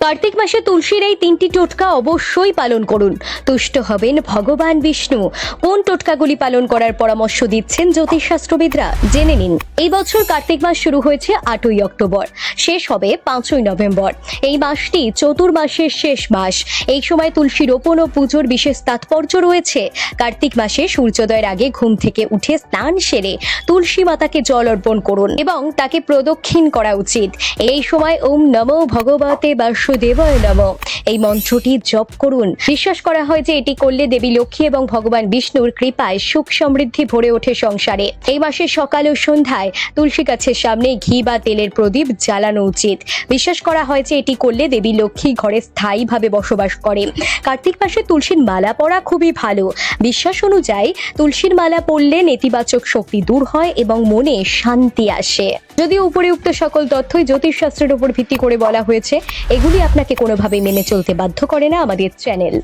কার্তিক মাসে তুলসীর এই 3টি টোটকা অবশ্যই পালন করুন, তুষ্ট হবেন ভগবান বিষ্ণু। কোন টোটকাগুলি পালন করার পরামর্শ দিচ্ছেন জ্যোতিষশাস্ত্রবিদরা, জেনে নিন। এই বছর কার্তিক মাস শুরু হয়েছে 8ই অক্টোবর, শেষ হবে 5ই নভেম্বর। এই মাসটি চতুর্মাসের শেষ মাস। এই সময় তুলসী রোপণ ও পুজোর বিশেষ তাৎপর্য রয়েছে। কার্তিক মাসে সূর্যোদয়ের আগে ঘুম থেকে উঠে স্নান সেরে তুলসী মাতাকে জল অর্পণ করুন এবং তাকে প্রদক্ষিণ করা উচিত। এই সময় ওম নমো ভগবতে বাসুদেবায় নমঃ এই মন্ত্রটি জপ করুন। বিশ্বাস করা হয় যে এটি করলে দেবী লক্ষ্মী এবং ভগবান বিষ্ণুর কৃপায় সুখ সমৃদ্ধি ভরে ওঠে সংসারে। এই মাসে সকাল ও সন্ধ্যায় তুলসী গাছের সামনে ঘি বা তেলের প্রদীপ জ্বালানো উচিত। বিশ্বাস করা হয় যে এটি করলে দেবী লক্ষ্মী ঘরে স্থায়ীভাবে বসবাস করে। কার্তিক মাসে তুলসীর মালা পরা খুবই ভালো। বিশ্বাস অনুযায়ী তুলসীর মালা পরলে নেতিবাচক শক্তি দূর হয় এবং মনে শান্তি আসে। যদিও উপরিউক্ত সকল তথ্যই জ্যোতিষশাস্ত্রের উপর ভিত্তি করে বলা হয়েছে, এগুলি আপনাকে কোনোভাবে মেনে চলতে বাধ্য করে না আমাদের চ্যানেল।